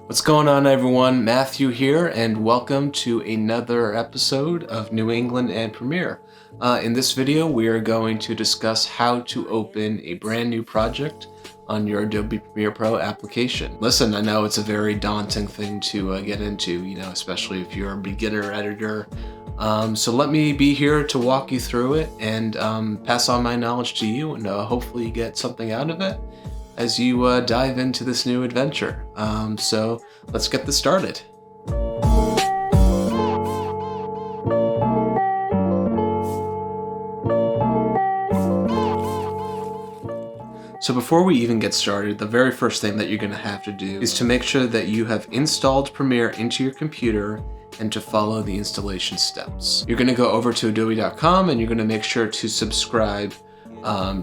What's going on, everyone? Matthew here, and welcome to another episode of New England and Premiere. In this video, we are going to discuss how to open a brand new project on your Adobe Premiere Pro application. Listen, I know it's a very daunting thing to get into, especially if you're a beginner editor. So let me be here to walk you through it and pass on my knowledge to you, and hopefully you get something out of it as you dive into this new adventure. So let's get this started. So before we even get started, the very first thing that you're going to have to do is to make sure that you have installed Premiere into your computer and to follow the installation steps. You're going to go over to adobe.com and you're going to make sure to subscribe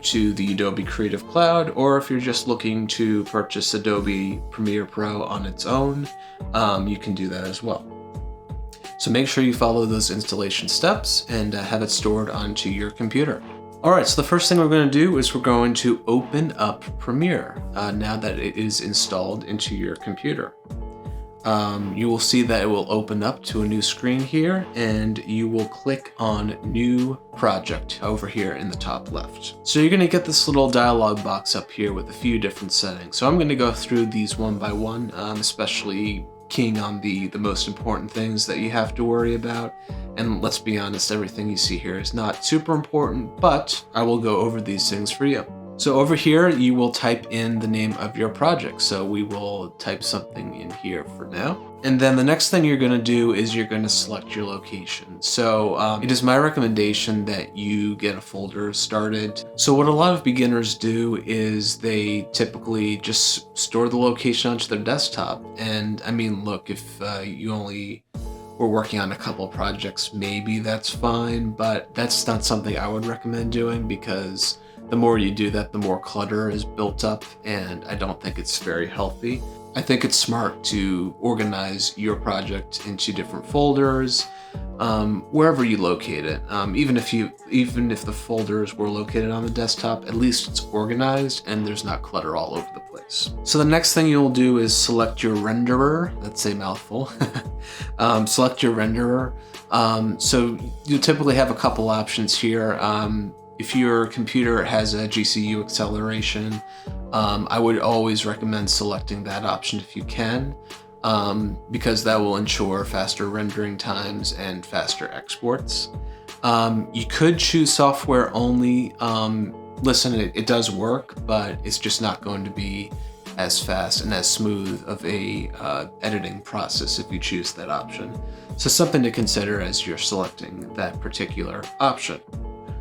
to the Adobe Creative Cloud, or if you're just looking to purchase Adobe Premiere Pro on its own, you can do that as well. So make sure you follow those installation steps and have it stored onto your computer. Alright, so the first thing we're going to do is we're going to open up Premiere now that it is installed into your computer. You will see that it will open up to a new screen here, and you will click on New Project over here in the top left. So you're going to get this little dialog box up here with a few different settings. So I'm going to go through these one by one, especially keying on the most important things that you have to worry about. And let's be honest, everything you see here is not super important, but I will go over these things for you. So over here, you will type in the name of your project. So we will type something in here for now. And then the next thing you're going to do is you're going to select your location. So it is my recommendation that you get a folder started. So what a lot of beginners do is they typically just store the location onto their desktop. And I mean, look, if you only were working on a couple of projects, maybe that's fine, but that's not something I would recommend doing, because the more you do that, the more clutter is built up, and I don't think it's very healthy. I think it's smart to organize your project into different folders, wherever you locate it. Even if the folders were located on the desktop, at least it's organized and there's not clutter all over the place. So the next thing you'll do is select your renderer. That's a mouthful. Select your renderer. So you typically have a couple options here. If your computer has a GCU acceleration, I would always recommend selecting that option if you can, because that will ensure faster rendering times and faster exports. You could choose software only. Listen, it does work, but it's just not going to be as fast and as smooth of a editing process if you choose that option. So something to consider as you're selecting that particular option.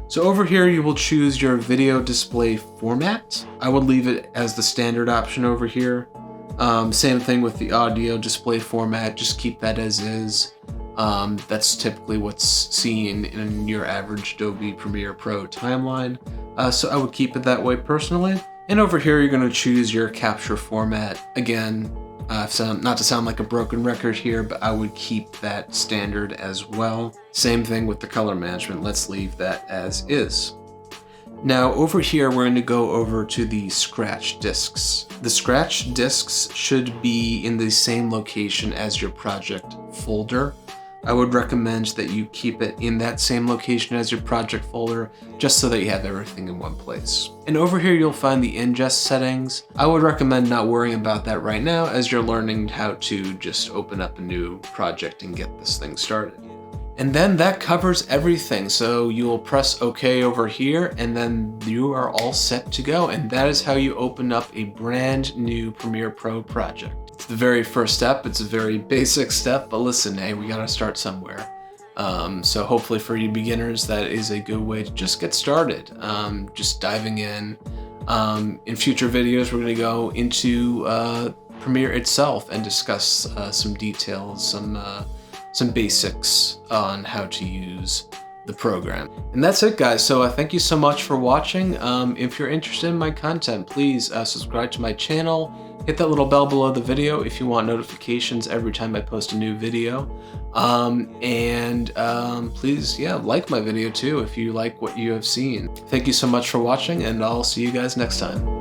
So over here, you will choose your video display format. I would leave it as the standard option over here. Same thing with the audio display format, just keep that as is. That's typically what's seen in your average Adobe Premiere Pro timeline. So I would keep it that way personally. And over here, you're gonna choose your capture format. Again, not to sound like a broken record here, but I would keep that standard as well. Same thing with the color management. Let's leave that as is. Now over here, we're going to go over to the scratch discs. The scratch discs should be in the same location as your project folder. I would recommend that you keep it in that same location as your project folder, just so that you have everything in one place. And over here, you'll find the ingest settings. I would recommend not worrying about that right now, as you're learning how to just open up a new project and get this thing started. And then that covers everything. So you'll press OK over here, and then you are all set to go. And that is how you open up a brand new Premiere Pro project. It's the very first step. It's a very basic step, but listen, hey, we gotta start somewhere. So hopefully for you beginners, that is a good way to just get started. Just diving in. In future videos, we're gonna go into Premiere itself and discuss some details, some basics on how to use the program. And that's it, guys. So thank you so much for watching. If you're interested in my content, please subscribe to my channel. Hit that little bell below the video if you want notifications every time I post a new video. Please, like my video too if you like what you have seen. Thank you so much for watching, and I'll see you guys next time.